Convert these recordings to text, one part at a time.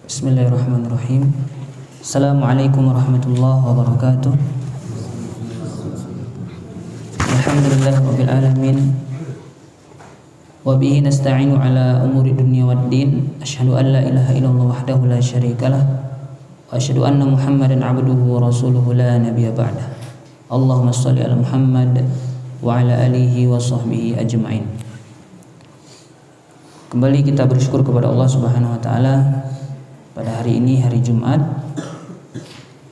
Bismillahirrahmanirrahim. Assalamualaikum warahmatullahi wabarakatuh. Alhamdulillahirabbil alamin. Wa bihi nasta'inu ala umuri dunya waddin. Asyhadu an la ilaha illallah wahdahu la syarikalah wa asyhadu anna Muhammadan abduhu wa rasuluhu la nabiyya ba'dah. Allahumma shalli ala Muhammad wa ala alihi wa sahbihi ajma'in. Kembali kita bersyukur kepada Allah Subhanahu wa taala pada hari ini, hari Jumat,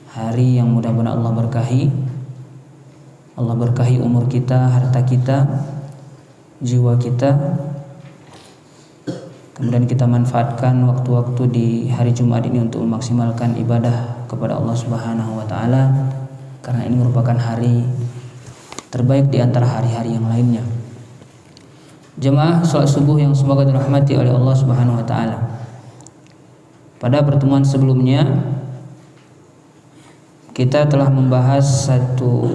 hari yang mudah-mudahan Allah berkahi. Allah berkahi umur kita, harta kita, jiwa kita. Kemudian kita manfaatkan waktu-waktu di hari Jumat ini untuk memaksimalkan ibadah kepada Allah Subhanahu wa taala, karena ini merupakan hari terbaik di antara hari-hari yang lainnya. Jemaah salat subuh yang semoga dirahmati oleh Allah Subhanahu wa taala. Pada pertemuan sebelumnya kita telah membahas satu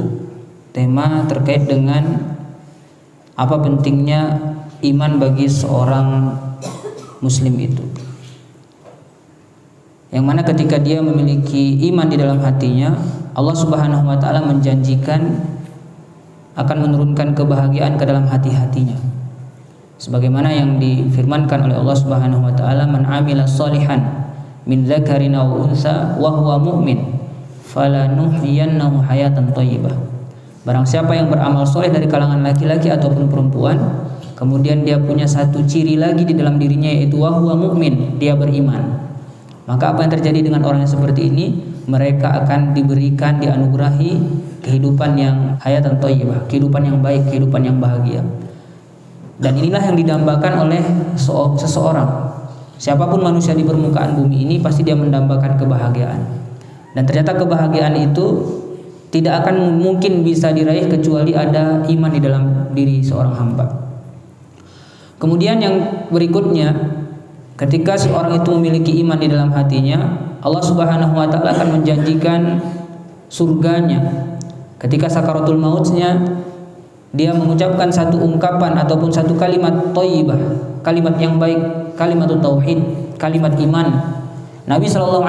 tema terkait dengan apa pentingnya iman bagi seorang muslim itu. Yang mana ketika dia memiliki iman di dalam hatinya, Allah Subhanahu wa taala menjanjikan akan menurunkan kebahagiaan ke dalam hati-hatinya. Sebagaimana yang difirmankan oleh Allah Subhanahu wa taala, "Man 'amila shalihan min dzakarin aw unsa wa huwa mu'min falanuhyiyannahu hayatan thayyibah." Barang siapa yang beramal soleh dari kalangan laki-laki ataupun perempuan, kemudian dia punya satu ciri lagi di dalam dirinya, yaitu wa huwa mu'min, dia beriman. Maka apa yang terjadi dengan orang yang seperti ini? Mereka akan diberikan, dianugerahi kehidupan yang hayatan thayyibah, kehidupan yang baik, kehidupan yang bahagia. Dan inilah yang didambakan oleh seseorang. Siapapun manusia di permukaan bumi ini pasti dia mendambakan kebahagiaan. Dan ternyata kebahagiaan itu tidak akan mungkin bisa diraih kecuali ada iman di dalam diri seorang hamba. Kemudian yang berikutnya, ketika seorang itu memiliki iman di dalam hatinya, Allah Subhanahu wa taala akan menjanjikan surganya. Ketika sakaratul mautnya, dia mengucapkan satu ungkapan ataupun satu kalimat thayyibah, kalimat yang baik, kalimat tauhid, kalimat iman. Nabi SAW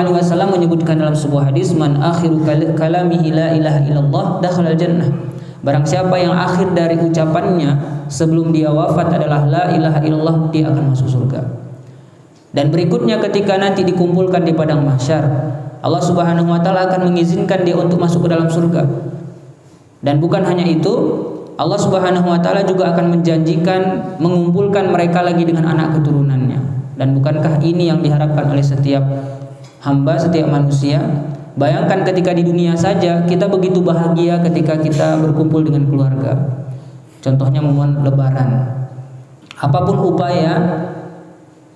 menyebutkan dalam sebuah hadis, "Man akhiru kalamihi la ilaha illallah dakhala jannah." Barang siapa yang akhir dari ucapannya sebelum dia wafat adalah la ilaha illallah, dia akan masuk surga. Dan berikutnya ketika nanti dikumpulkan di padang mahsyar, Allah Subhanahu wa taala akan mengizinkan dia untuk masuk ke dalam surga. Dan bukan hanya itu, Allah Subhanahu wa taala juga akan menjanjikan mengumpulkan mereka lagi dengan anak keturunannya. Dan bukankah ini yang diharapkan oleh setiap hamba, setiap manusia? Bayangkan ketika di dunia saja kita begitu bahagia ketika kita berkumpul dengan keluarga. Contohnya momen lebaran. Apapun upaya,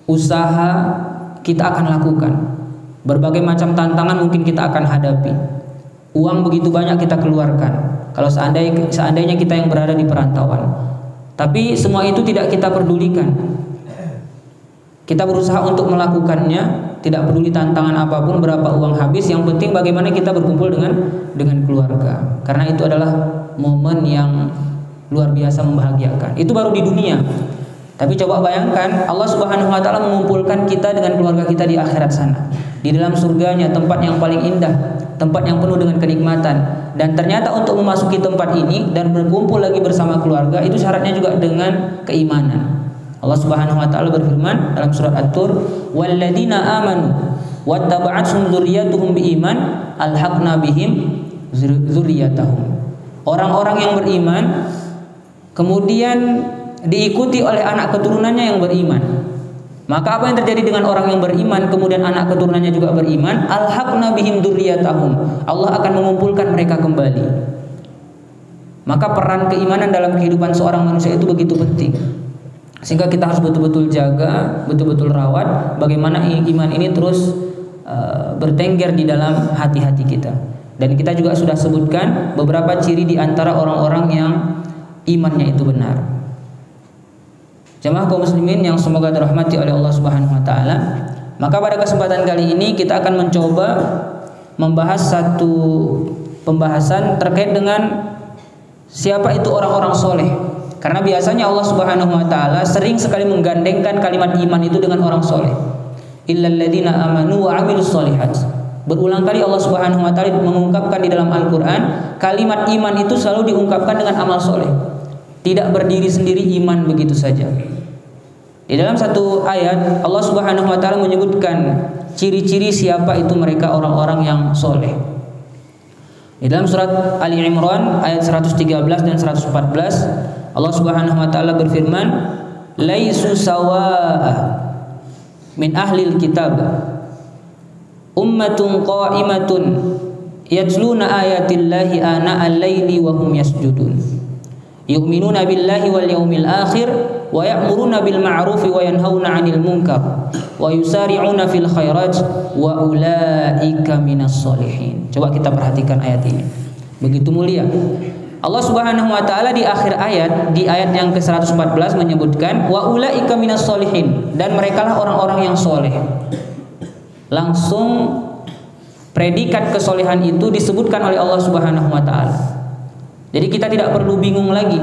usaha kita akan lakukan. Berbagai macam tantangan mungkin kita akan hadapi. Uang begitu banyak kita keluarkan. Kalau seandainya kita yang berada di perantauan, tapi semua itu tidak kita pedulikan. Kita berusaha untuk melakukannya, tidak peduli tantangan apapun, berapa uang habis. Yang penting bagaimana kita berkumpul dengan keluarga. Karena itu adalah momen yang luar biasa membahagiakan. Itu baru di dunia. Tapi coba bayangkan Allah Subhanahu wa taala mengumpulkan kita dengan keluarga kita di akhirat sana, di dalam surganya, tempat yang paling indah, tempat yang penuh dengan kenikmatan. Dan ternyata untuk memasuki tempat ini dan berkumpul lagi bersama keluarga, itu syaratnya juga dengan keimanan. Allah Subhanahu wa taala berfirman dalam surat At-Tur, "Walladzina amanu wattaba'athum dzurriyyatuhum biiman alhaqna bihim dzurriyyatahum." Orang-orang yang beriman kemudian diikuti oleh anak keturunannya yang beriman. Maka apa yang terjadi dengan orang yang beriman kemudian anak keturunannya juga beriman? Alhaqna bihim dzurriyyatahum. Allah akan mengumpulkan mereka kembali. Maka peran keimanan dalam kehidupan seorang manusia itu begitu penting. Sehingga kita harus betul-betul jaga, betul-betul rawat bagaimana iman ini terus bertengger di dalam hati-hati kita. Dan kita juga sudah sebutkan beberapa ciri di antara orang-orang yang imannya itu benar. Jemaah kaum muslimin yang semoga dirahmati oleh Allah Subhanahu wa taala, maka pada kesempatan kali ini kita akan mencoba membahas satu pembahasan terkait dengan siapa itu orang-orang soleh. Karena biasanya Allah Subhanahu wa taala sering sekali menggandengkan kalimat iman itu dengan orang soleh. illal ladzina amanu wa 'amilus shalihat. Berulang kali Allah Subhanahu wa taala mengungkapkan di dalam Al-Qur'an, kalimat iman itu selalu diungkapkan dengan amal soleh. Tidak berdiri sendiri iman begitu saja. Di dalam satu ayat Allah Subhanahu wa taala menyebutkan ciri-ciri siapa itu mereka orang-orang yang soleh. Di dalam surat Ali Imran ayat 113 dan 114 Allah Subhanahu wa taala berfirman, "Laisu sawa'a min ahlil kitab ummatun qa'imatun yatluna ayatillahi ana al-laili wa hum yasjudun yu'minuna billahi wal yawmil akhir wa ya'muruna bil ma'rufi wa yanhauna 'anil munkar wa yusari'una fil khairat wa ulaika minas solihin." Coba kita perhatikan ayat ini. Begitu mulia. Allah Subhanahu wa taala di akhir ayat, di ayat yang ke-114 menyebutkan wa ulaika minas solihin, dan merekalah orang-orang yang soleh. Langsung predikat kesolehan itu disebutkan oleh Allah Subhanahu wa taala. Jadi kita tidak perlu bingung lagi.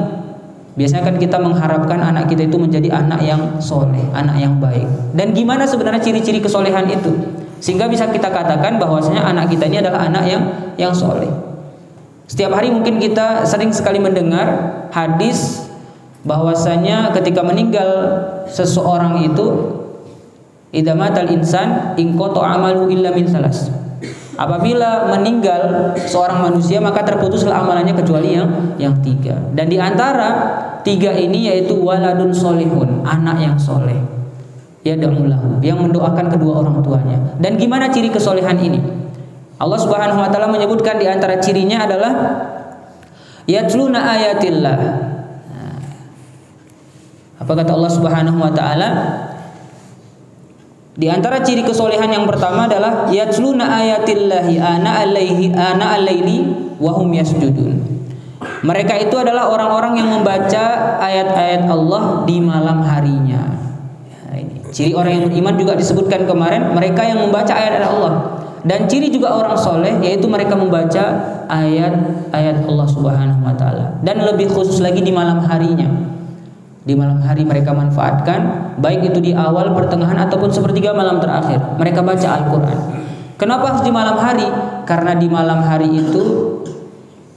Biasanya kan kita mengharapkan anak kita itu menjadi anak yang soleh, anak yang baik. Dan gimana sebenarnya ciri-ciri kesolehan itu? Sehingga bisa kita katakan bahwasanya anak kita ini adalah anak yang soleh. Setiap hari mungkin kita sering sekali mendengar hadis bahwasanya ketika meninggal seseorang itu, idza matal insan inqata amalu illa min salas. Apabila meninggal seorang manusia maka terputuslah amalannya kecuali yang tiga. Dan di antara tiga ini yaitu waladun solihun, anak yang soleh. Ya da'ulahu, yang mendoakan kedua orang tuanya. Dan gimana ciri kesolehan ini? Allah Subhanahu wa taala menyebutkan di antara cirinya adalah yatluna ayatillah. Apa kata Allah Subhanahu wa taala? Di antara ciri kesolehan yang pertama adalah yatluna ayatillahi ana al-laili wa hum yasjudun. Mereka itu adalah orang-orang yang membaca ayat-ayat Allah di malam harinya. Ini ciri orang yang beriman juga disebutkan kemarin, mereka yang membaca ayat-ayat Allah. Dan ciri juga orang soleh yaitu mereka membaca ayat-ayat Allah Subhanahu wa taala, dan lebih khusus lagi di malam harinya. Di malam hari mereka manfaatkan, baik itu di awal, pertengahan ataupun sepertiga malam terakhir, mereka baca Al-Qur'an. Kenapa harus di malam hari? Karena di malam hari itu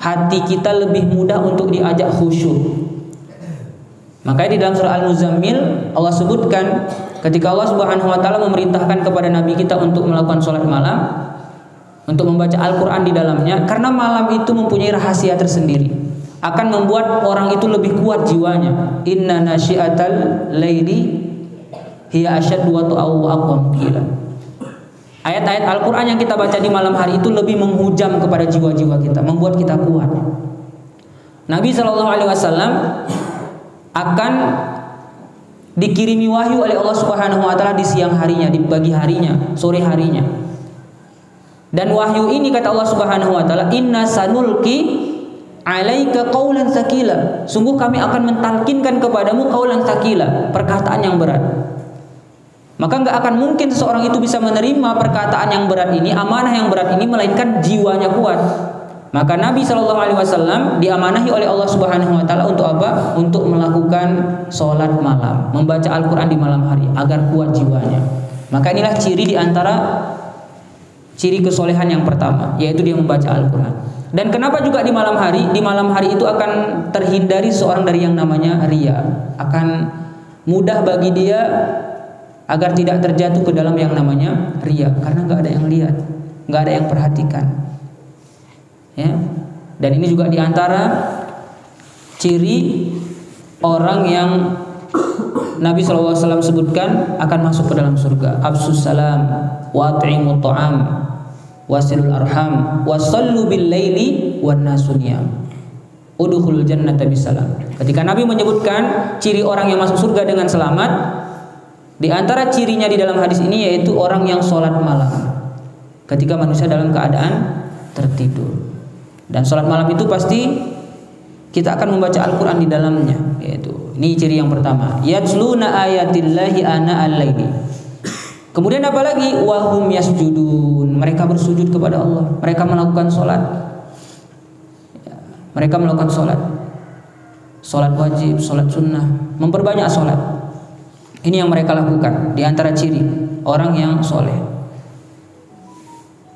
hati kita lebih mudah untuk diajak khusyuk. Makanya di dalam surah Al-Muzammil Allah sebutkan ketika Allah Subhanahu wa taala memerintahkan kepada nabi kita untuk melakukan sholat malam, untuk membaca Al-Qur'an di dalamnya, karena malam itu mempunyai rahasia tersendiri, akan membuat orang itu lebih kuat jiwanya. Inna nasyi'atal laili hiya asyaddu wa aqwam qila. Ayat-ayat Al-Qur'an yang kita baca di malam hari itu lebih menghujam kepada jiwa-jiwa kita, membuat kita kuat. Nabi SAW akan dikirimi wahyu oleh Allah Subhanahu wa taala di siang harinya, di pagi harinya, sore harinya. Dan wahyu ini kata Allah Subhanahu wa taala, inna sanulqi 'alaika qaulan tsaqila. Sungguh kami akan mentalkinkan kepadamu qaulan tsaqila, perkataan yang berat. Maka enggak akan mungkin seseorang itu bisa menerima perkataan yang berat ini, amanah yang berat ini, melainkan jiwanya kuat. Maka Nabi SAW diamanahi oleh Allah Subhanahu wa taala untuk apa? Untuk melakukan sholat malam, membaca Al-Qur'an di malam hari agar kuat jiwanya. Maka inilah ciri di antara ciri kesolehan yang pertama, yaitu dia membaca Al-Qur'an. Dan kenapa juga di malam hari? Di malam hari itu akan terhindari seorang dari yang namanya riya. Akan mudah bagi dia agar tidak terjatuh ke dalam yang namanya riya, karena nggak ada yang lihat, nggak ada yang perhatikan. Ya, dan ini juga diantara ciri orang yang Nabi SAW sebutkan akan masuk ke dalam surga. Afsus salam wa at'imut ta'am wasilul arham wasallu bil laili wan nasu niyam udkhulul jannata bisalam. Ketika Nabi menyebutkan ciri orang yang masuk surga dengan selamat, di antara cirinya di dalam hadis ini yaitu orang yang sholat malam ketika manusia dalam keadaan tertidur. Dan sholat malam itu pasti kita akan membaca Al-Qur'an di dalamnya, yaitu ini ciri yang pertama, yatluna ayatillahi ana al-laili. Kemudian apa lagi? Wahum yasjudun, mereka bersujud kepada Allah, mereka melakukan sholat, mereka melakukan sholat wajib, sholat sunnah, memperbanyak sholat. Ini yang mereka lakukan di antara ciri. orang yang soleh.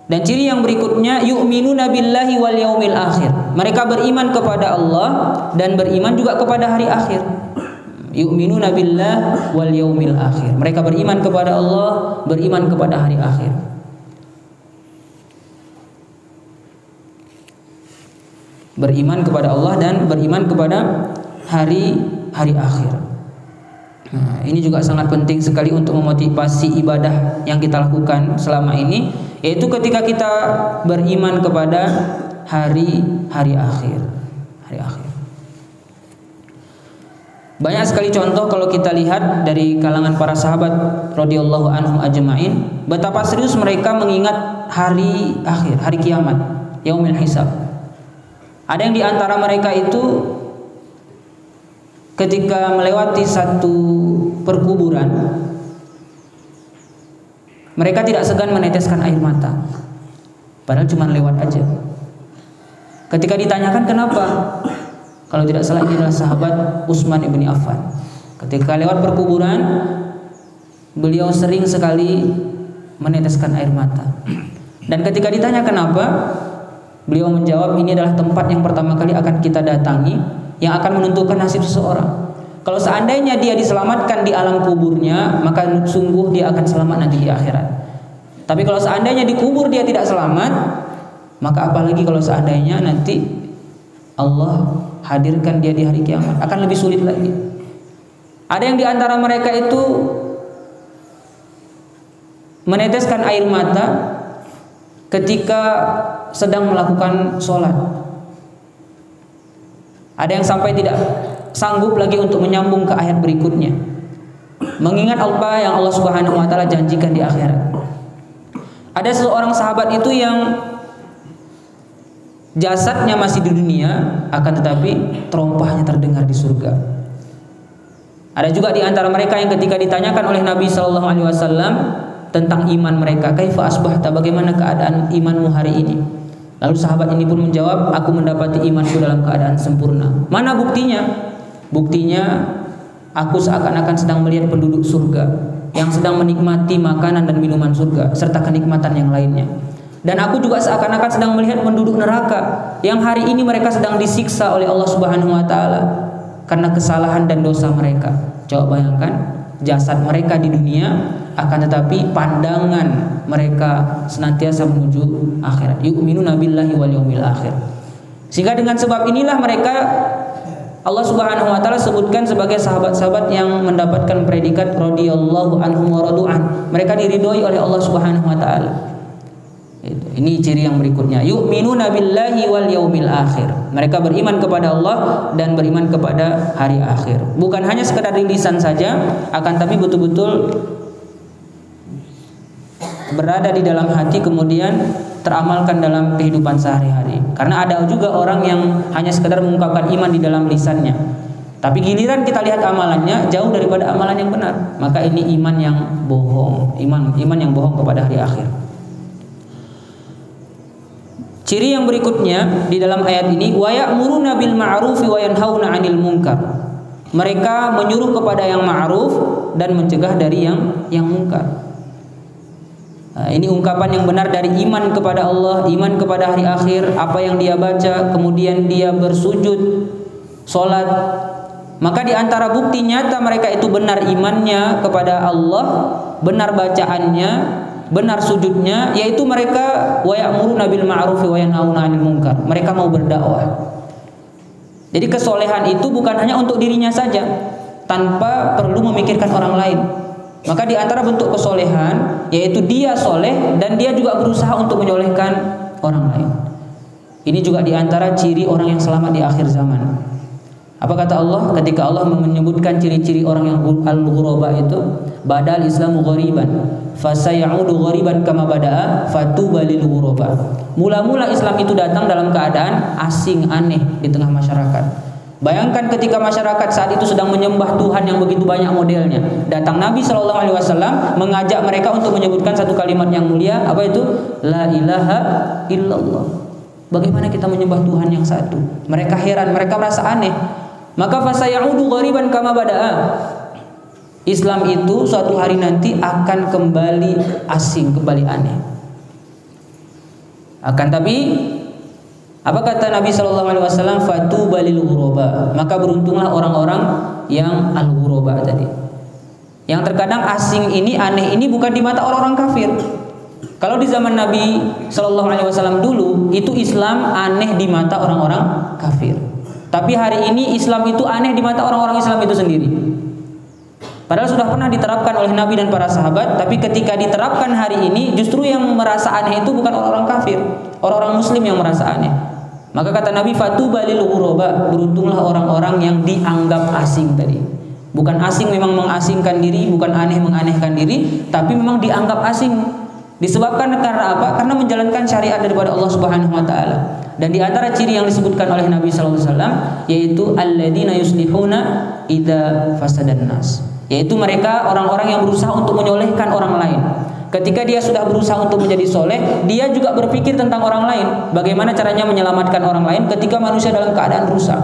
Dan ciri yang berikutnya, yu'minuna billahi wal yaumil akhir. Mereka beriman kepada Allah dan beriman juga kepada hari akhir. Yu'minuna billah wal yaumil akhir. Mereka beriman kepada Allah, beriman kepada hari akhir. Beriman kepada Allah dan beriman kepada hari akhir. Nah, ini juga sangat penting sekali untuk memotivasi ibadah yang kita lakukan selama ini, yaitu ketika kita beriman kepada hari akhir. Banyak sekali contoh kalau kita lihat dari kalangan para sahabat radhiyallahu anhum ajma'in, betapa serius mereka mengingat hari akhir, hari kiamat, yaumil hisab. Ada yang di antara mereka itu ketika melewati satu perkuburan, mereka tidak segan meneteskan air mata, padahal cuma lewat aja. Ketika ditanyakan kenapa, kalau tidak salah ini adalah sahabat Utsman ibn Affan. Ketika lewat perkuburan, beliau sering sekali meneteskan air mata. Dan ketika ditanya kenapa, beliau menjawab, ini adalah tempat yang pertama kali akan kita datangi, yang akan menentukan nasib seseorang. Kalau seandainya dia diselamatkan di alam kuburnya, maka sungguh dia akan selamat nanti di akhirat. Tapi kalau seandainya dikubur dia tidak selamat, maka apalagi kalau seandainya nanti Allah hadirkan dia di hari kiamat, akan lebih sulit lagi. Ada yang di antara mereka itu meneteskan air mata ketika sedang melakukan sholat. Ada yang sampai tidak sanggup lagi untuk menyambung ke ayat berikutnya, mengingat apa yang Allah Subhanahu wa taala janjikan di akhirat. Ada seseorang sahabat itu yang jasadnya masih di dunia, akan tetapi terompahnya terdengar di surga. Ada juga di antara mereka yang ketika ditanyakan oleh Nabi sallallahu alaihi wasallam tentang iman mereka, kaifa asbahta, bagaimana keadaan imanmu hari ini? Lalu sahabat ini pun menjawab, aku mendapati imanku dalam keadaan sempurna. Mana buktinya? Buktinya aku seakan-akan sedang melihat penduduk surga yang sedang menikmati makanan dan minuman surga serta kenikmatan yang lainnya. Dan aku juga seakan-akan sedang melihat penduduk neraka yang hari ini mereka sedang disiksa oleh Allah Subhanahu wa taala karena kesalahan dan dosa mereka. Coba bayangkan, jasad mereka di dunia, akan tetapi pandangan mereka senantiasa menuju akhirat. Yu'minuna billahi wal yaumil akhir. Sehingga dengan sebab inilah mereka Allah Subhanahu wa taala sebutkan sebagai sahabat-sahabat yang mendapatkan predikat radhiyallahu anhum wa radu'an. Mereka diridhoi oleh Allah Subhanahu wa taala. Ini ciri yang berikutnya, yu'minuna billahi wal yaumil akhir. Mereka beriman kepada Allah dan beriman kepada hari akhir. Bukan hanya sekadar di lisan saja, akan tapi betul-betul berada di dalam hati, kemudian teramalkan dalam kehidupan sehari-hari. Karena ada juga orang yang hanya sekadar mengungkapkan iman di dalam lisannya, tapi giliran kita lihat amalannya jauh daripada amalan yang benar. Maka ini iman yang bohong, iman yang bohong kepada hari akhir. Ciri yang berikutnya di dalam ayat ini, wa ya'muruna bil ma'rufi wa yanhauna 'anil munkar. Mereka menyuruh kepada yang ma'ruf dan mencegah dari yang munkar. Nah, ini ungkapan yang benar dari iman kepada Allah, iman kepada hari akhir, apa yang dia baca, kemudian dia bersujud, sholat. Maka di antara bukti nyata mereka itu benar imannya kepada Allah, benar bacaannya, benar sujudnya, yaitu mereka wa ya'muruna bil ma'ruf wa yanhauna 'anil munkar. Mereka mau berdakwah. Jadi kesolehan itu bukan hanya untuk dirinya saja, tanpa perlu memikirkan orang lain. Maka di antara bentuk kesolehan yaitu dia soleh dan dia juga berusaha untuk menyolehkan orang lain. Ini juga di antara ciri orang yang selamat di akhir zaman. Apa kata Allah ketika Allah menyebutkan ciri-ciri orang yang al-ghuraba itu? Badal Islamu ghariban fasayaudu ghariban kama bada'a fatuba lil ghuraba. Mula-mula Islam itu datang dalam keadaan asing, aneh di tengah masyarakat. Bayangkan ketika masyarakat saat itu sedang menyembah Tuhan yang begitu banyak modelnya. Datang Nabi SAW mengajak mereka untuk menyebutkan satu kalimat yang mulia. Apa itu? La ilaha illallah. Bagaimana kita menyembah Tuhan yang satu? Mereka heran, mereka merasa aneh. Maka fasayaudu ghariban kama bada'a. Islam itu suatu hari nanti akan kembali asing, kembali aneh. Akan tapi apa kata Nabi Shallallahu Alaihi Wasallam? Fatuba lil ghuraba. Maka beruntunglah orang-orang yang al-ghuraba tadi. Yang terkadang asing ini, aneh ini bukan di mata orang-orang kafir. Kalau di zaman Nabi Shallallahu Alaihi Wasallam dulu itu Islam aneh di mata orang-orang kafir. Tapi hari ini Islam itu aneh di mata orang-orang Islam itu sendiri. Padahal sudah pernah diterapkan oleh Nabi dan para sahabat, tapi ketika diterapkan hari ini justru yang merasa aneh itu bukan orang-orang kafir, orang-orang muslim yang merasa aneh. Maka kata Nabi, fatuba lil ghuraba, beruntunglah orang-orang yang dianggap asing tadi. Bukan asing memang mengasingkan diri, bukan aneh menganehkan diri, tapi memang dianggap asing. Disebabkan karena apa? Karena menjalankan syariat daripada Allah Subhanahu wa taala. Dan di antara ciri yang disebutkan oleh Nabi sallallahu alaihi wasallam yaitu alladzina yuslihuna idza fasadan nas. Yaitu mereka orang-orang yang berusaha untuk menyolehkan orang lain. Ketika dia sudah berusaha untuk menjadi soleh, dia juga berpikir tentang orang lain. Bagaimana caranya menyelamatkan orang lain ketika manusia dalam keadaan rusak,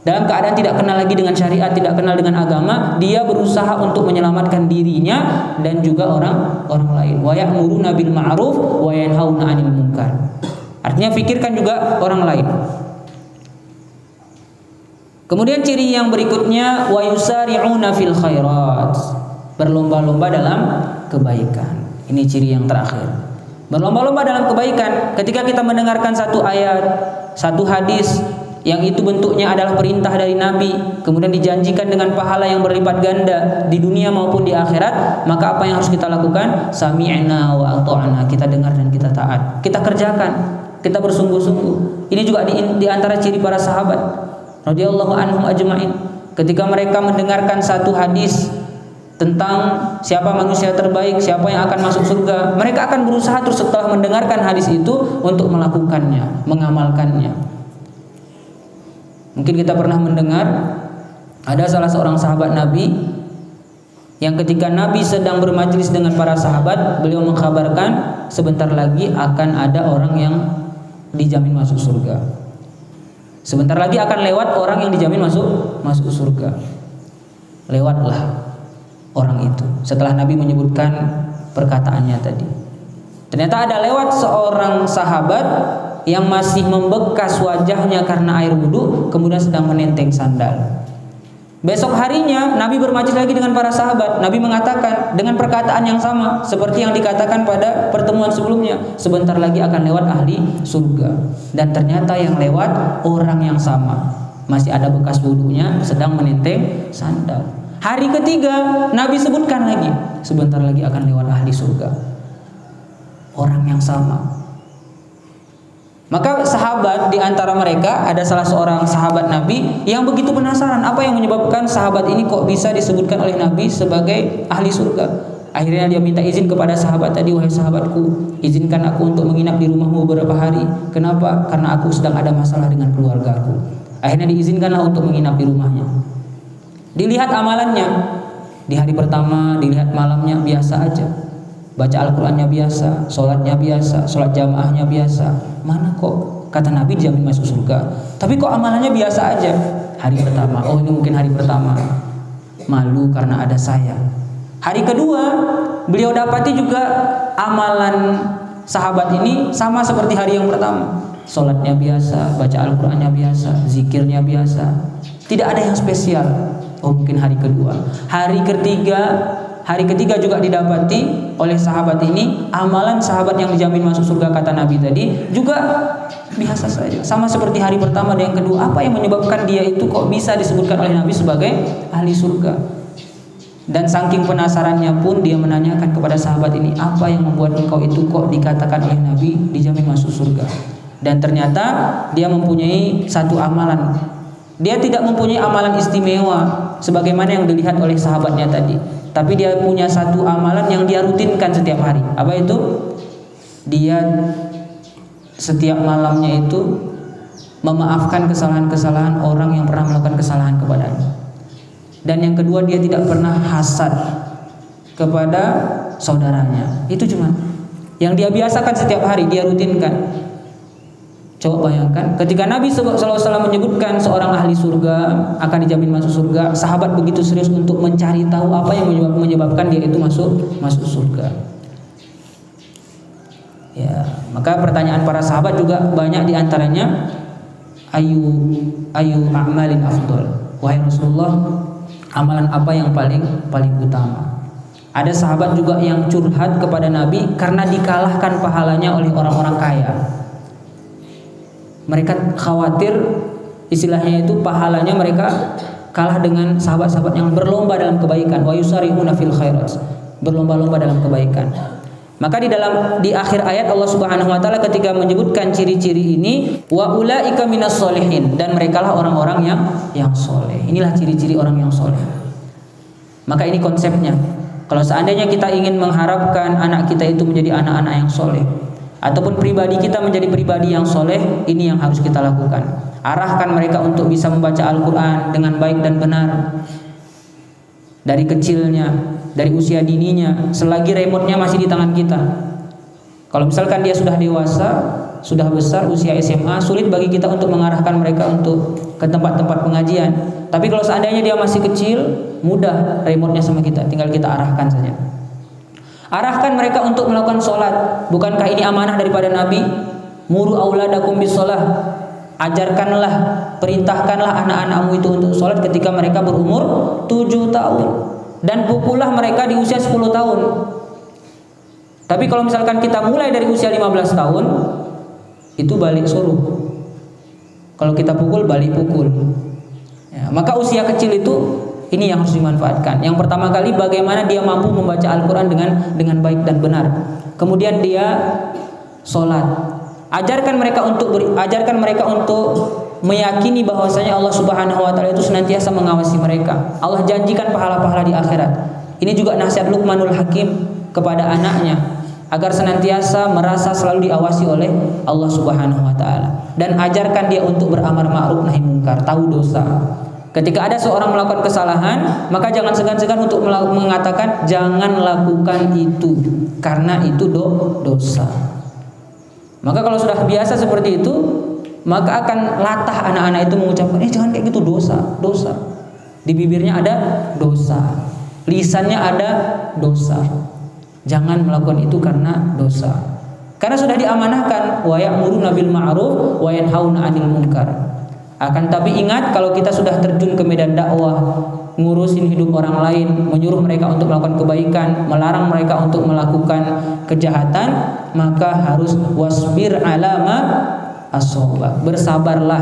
dalam keadaan tidak kenal lagi dengan syariat, tidak kenal dengan agama, dia berusaha untuk menyelamatkan dirinya dan juga orang lain. Wa ya'muruna bil ma'ruf wa yanhauna 'anil munkar. Artinya pikirkan juga orang lain. Kemudian ciri yang berikutnya wa yusari'una fil khairat. Berlomba-lomba dalam kebaikan. Ini ciri yang terakhir. Berlomba-lomba dalam kebaikan. Ketika kita mendengarkan satu ayat, satu hadis yang itu bentuknya adalah perintah dari Nabi, kemudian dijanjikan dengan pahala yang berlipat ganda di dunia maupun di akhirat, maka apa yang harus kita lakukan? Sami'na wa ata'na. Kita dengar dan kita taat. Kita kerjakan. Kita bersungguh-sungguh. Ini juga di antara ciri para sahabat radhiyallahu anhum ajma'in. Ketika mereka mendengarkan satu hadis tentang siapa manusia terbaik, siapa yang akan masuk surga, mereka akan berusaha terus setelah mendengarkan hadis itu untuk melakukannya, mengamalkannya. Mungkin kita pernah mendengar ada salah seorang sahabat Nabi yang ketika Nabi sedang bermajlis dengan para sahabat, beliau mengkabarkan sebentar lagi akan ada orang yang dijamin masuk surga. Sebentar lagi akan lewat orang yang dijamin masuk surga. Lewatlah orang itu. Setelah Nabi menyebutkan perkataannya tadi, ternyata ada lewat seorang sahabat yang masih membekas wajahnya karena air wudhu, kemudian sedang menenteng sandal. Besok harinya Nabi bermajlis lagi dengan para sahabat. Nabi mengatakan dengan perkataan yang sama seperti yang dikatakan pada pertemuan sebelumnya, sebentar lagi akan lewat ahli surga. Dan ternyata yang lewat orang yang sama, masih ada bekas wudhunya, sedang menenteng sandal. Hari ketiga Nabi sebutkan lagi, sebentar lagi akan lewat ahli surga. Orang yang sama. Maka sahabat di antara mereka ada salah seorang sahabat Nabi yang begitu penasaran apa yang menyebabkan sahabat ini kok bisa disebutkan oleh Nabi sebagai ahli surga. Akhirnya dia minta izin kepada sahabat tadi, wahai sahabatku, izinkan aku untuk menginap di rumahmu beberapa hari. Kenapa? Karena aku sedang ada masalah dengan keluargaku. Akhirnya diizinkanlah untuk menginap di rumahnya. Dilihat amalannya, di hari pertama dilihat malamnya biasa aja. Baca Al-Qur'annya biasa, sholatnya biasa, sholat jamaahnya biasa. Mana kok kata Nabi dijamin masuk surga, tapi kok amalannya biasa aja. Hari pertama, oh ini mungkin hari pertama, malu karena ada saya. Hari kedua beliau dapati juga amalan sahabat ini sama seperti hari yang pertama. Sholatnya biasa, baca Al-Qur'annya biasa, zikirnya biasa, tidak ada yang spesial. Oh mungkin hari kedua. Hari ketiga juga didapati oleh sahabat ini amalan sahabat yang dijamin masuk surga kata Nabi tadi juga biasa saja, sama seperti hari pertama dan yang kedua. Apa yang menyebabkan dia itu kok bisa disebutkan oleh Nabi sebagai ahli surga? Dan saking penasarannya pun dia menanyakan kepada sahabat ini, apa yang membuat engkau itu kok dikatakan oleh Nabi dijamin masuk surga? Dan ternyata dia mempunyai satu amalan. Dia tidak mempunyai amalan istimewa sebagaimana yang dilihat oleh sahabatnya tadi, tapi dia punya satu amalan yang dia rutinkan setiap hari. Apa itu? Dia setiap malamnya itu memaafkan kesalahan-kesalahan orang yang pernah melakukan kesalahan kepadanya. Dan yang kedua, dia tidak pernah hasad kepada saudaranya. Itu cuma yang dia biasakan setiap hari, dia rutinkan. Coba bayangkan ketika Nabi SAW menyebutkan seorang ahli surga akan dijamin masuk surga, sahabat begitu serius untuk mencari tahu apa yang menyebabkan dia itu masuk surga. Ya, maka pertanyaan para sahabat juga banyak diantaranya, ayu a'malin afdal. Wahai Rasulullah, amalan apa yang paling utama? Ada sahabat juga yang curhat kepada Nabi karena dikalahkan pahalanya oleh orang-orang kaya. Mereka khawatir, istilahnya itu pahalanya mereka kalah dengan sahabat-sahabat yang berlomba dalam kebaikan. Wa yusari'una fil khairat, berlomba-lomba dalam kebaikan. Maka di akhir ayat Allah Subhanahu wa taala ketika menyebutkan ciri-ciri ini, wa ulaika minas solihin, dan merekalah orang-orang yang soleh. Inilah ciri-ciri orang yang soleh. Maka ini konsepnya. Kalau seandainya kita ingin mengharapkan anak kita itu menjadi anak-anak yang soleh, ataupun pribadi kita menjadi pribadi yang soleh, ini yang harus kita lakukan. Arahkan mereka untuk bisa membaca Al-Quran dengan baik dan benar dari kecilnya, dari usia dininya, selagi remote-nya masih di tangan kita. Kalau misalkan dia sudah dewasa, sudah besar, usia SMA, sulit bagi kita untuk mengarahkan mereka untuk ke tempat-tempat pengajian. Tapi kalau seandainya dia masih kecil, mudah remote-nya sama kita, tinggal kita arahkan saja. Arahkan mereka untuk melakukan sholat. Bukankah ini amanah daripada Nabi? Muru auladakum bis sholah. Ajarkanlah, perintahkanlah anak-anakmu itu untuk sholat ketika mereka berumur 7 tahun. Dan pukullah mereka di usia 10 tahun. Tapi kalau misalkan kita mulai dari usia 15 tahun, itu balik suruh. Kalau kita pukul, balik pukul. Ya, maka usia kecil itu ini yang harus dimanfaatkan. Yang pertama kali bagaimana dia mampu membaca Al-Quran dengan baik dan benar. Kemudian dia sholat. Ajarkan mereka untuk meyakini bahwasanya Allah Subhanahu wa taala itu senantiasa mengawasi mereka. Allah janjikan pahala-pahala di akhirat. Ini juga nasihat Luqmanul Hakim kepada anaknya agar senantiasa merasa selalu diawasi oleh Allah Subhanahu wa taala. Dan ajarkan dia untuk beramar ma'ruf nahi munkar, tahu dosa. Ketika ada seorang melakukan kesalahan, maka jangan segan-segan untuk mengatakan jangan lakukan itu karena itu dosa. Maka kalau sudah biasa seperti itu, maka akan latah anak-anak itu mengucapkan jangan kayak gitu, dosa. Di bibirnya ada dosa, lisannya ada dosa. Jangan melakukan itu karena dosa. Karena sudah diamanahkan wa ya'muruna bil ma'ruf wa yanhauna 'anil munkar. Akan tapi ingat, kalau kita sudah terjun ke medan dakwah, ngurusin hidup orang lain, menyuruh mereka untuk melakukan kebaikan, melarang mereka untuk melakukan kejahatan, maka harus wasbir alama asobah, bersabarlah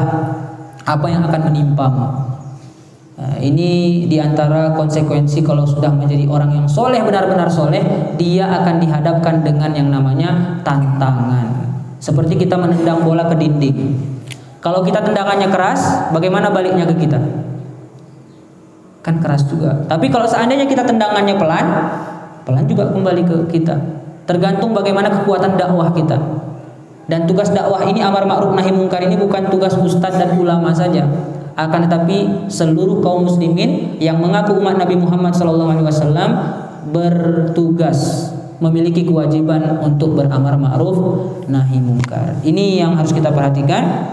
apa yang akan menimpamu. Nah, ini diantara konsekuensi kalau sudah menjadi orang yang soleh, benar-benar soleh, dia akan dihadapkan dengan yang namanya tantangan. Seperti kita menendang bola ke dinding. Kalau kita tendangannya keras, bagaimana baliknya ke kita? Kan keras juga. Tapi kalau seandainya kita tendangannya pelan, pelan juga kembali ke kita. Tergantung bagaimana kekuatan dakwah kita. Dan tugas dakwah ini, amar ma'ruf nahi munkar ini bukan tugas ustadz dan ulama saja, akan tetapi seluruh kaum muslimin yang mengaku umat Nabi Muhammad SAW bertugas, memiliki kewajiban untuk beramar ma'ruf nahi munkar. Ini yang harus kita perhatikan,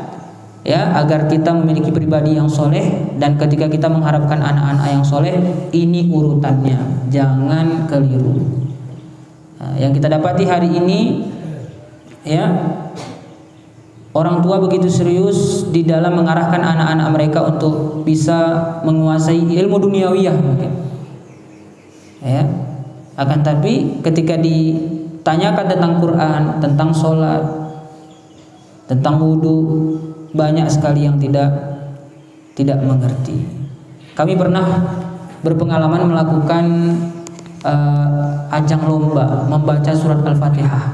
ya, agar kita memiliki pribadi yang soleh. Dan ketika kita mengharapkan anak-anak yang soleh, ini urutannya, jangan keliru. Nah, yang kita dapati hari ini, ya, orang tua begitu serius di dalam mengarahkan anak-anak mereka untuk bisa menguasai ilmu duniawiyah mungkin, ya. Akan tapi ketika ditanyakan tentang Quran, tentang sholat, tentang wudhu, banyak sekali yang tidak mengerti. Kami pernah berpengalaman melakukan ajang lomba membaca surat Al-Fatihah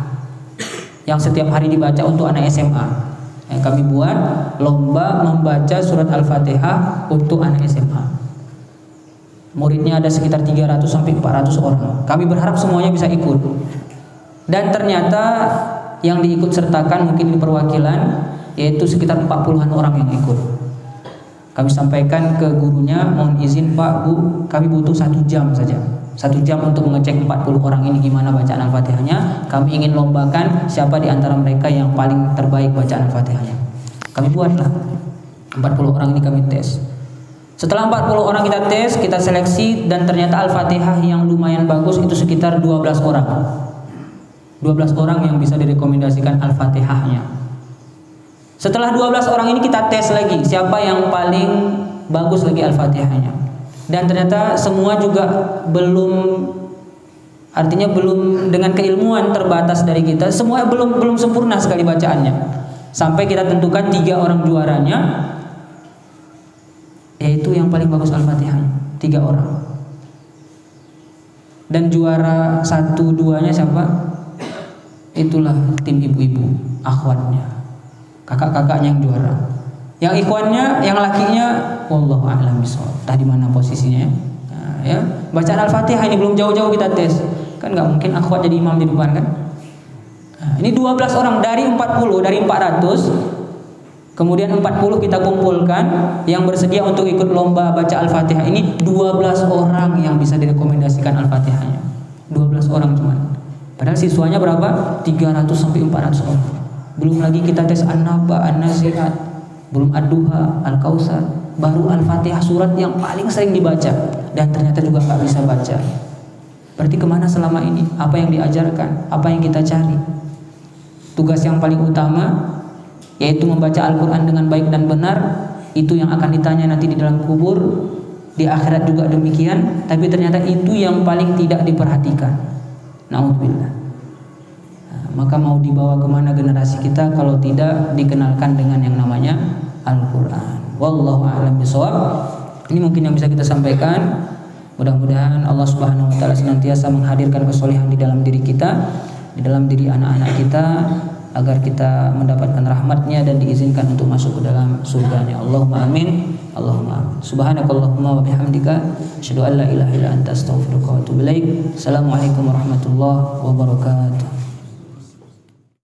yang setiap hari dibaca untuk anak SMA. Yang kami buat lomba membaca surat Al-Fatihah untuk anak SMA. Muridnya ada sekitar 300 sampai 400 orang. Kami berharap semuanya bisa ikut. Dan ternyata yang diikut sertakan mungkin di perwakilan yaitu sekitar 40-an orang yang ikut. Kami sampaikan ke gurunya, mohon izin Pak, Bu, kami butuh 1 jam saja. 1 jam untuk mengecek 40 orang ini gimana bacaan Al-Fatihahnya. Kami ingin lombakan siapa di antara mereka yang paling terbaik bacaan Al-Fatihahnya. Kami buatlah 40 orang ini kami tes. Setelah 40 orang kita tes, kita seleksi, dan ternyata Al-Fatihah yang lumayan bagus itu sekitar 12 orang. 12 orang yang bisa direkomendasikan Al-Fatihahnya. Setelah 12 orang ini kita tes lagi siapa yang paling bagus lagi Al-Fatihahnya. Dan ternyata semua juga belum dengan keilmuan terbatas dari kita, semua belum sempurna sekali bacaannya. Sampai kita tentukan 3 orang juaranya, yaitu yang paling bagus Al-Fatihah, 3 orang. Dan juara 1-2-nya siapa? Itulah tim ibu-ibu, akhwatnya, kakak-kakaknya yang juara. Yang ikhwannya, yang lakinya, wallahu a'lam bishawab. Entah di mana posisinya. Nah, ya, bacaan Al-Fatihah ini belum jauh-jauh kita tes. Kan nggak mungkin akhwat jadi imam di depan kan? Nah, ini 12 orang dari 40, dari 400. Kemudian 40 kita kumpulkan yang bersedia untuk ikut lomba baca Al-Fatihah ini 12 orang yang bisa direkomendasikan Al-Fatihahnya. 12 orang cuman. Padahal siswanya berapa? 300 sampai 400 orang. Belum lagi kita tes An-Naba, An-Nazi'at, belum Ad-Duha, Al-Kautsar, baru Al-Fatihah surat yang paling sering dibaca dan ternyata juga nggak bisa baca. Berarti kemana selama ini? Apa yang diajarkan? Apa yang kita cari? Tugas yang paling utama yaitu membaca Al-Quran dengan baik dan benar, itu yang akan ditanya nanti di dalam kubur, di akhirat juga demikian. Tapi ternyata itu yang paling tidak diperhatikan. Na'udzubillah. Nah, maka mau dibawa kemana generasi kita kalau tidak dikenalkan dengan yang namanya Al-Quran. Wallahu a'lam bishawab. Ini mungkin yang bisa kita sampaikan. Mudah-mudahan Allah Subhanahu wa taala senantiasa menghadirkan kesolehan di dalam diri kita, di dalam diri anak-anak kita, agar kita mendapatkan rahmatnya dan diizinkan untuk masuk ke dalam surganya. Allahumma amin. Allahumma amin. Subhanakallahumma wa bihamdika asyhadu an la ilaha illa anta astaghfiruka wa atubu ilaik. Assalamualaikum warahmatullahi wabarakatuh.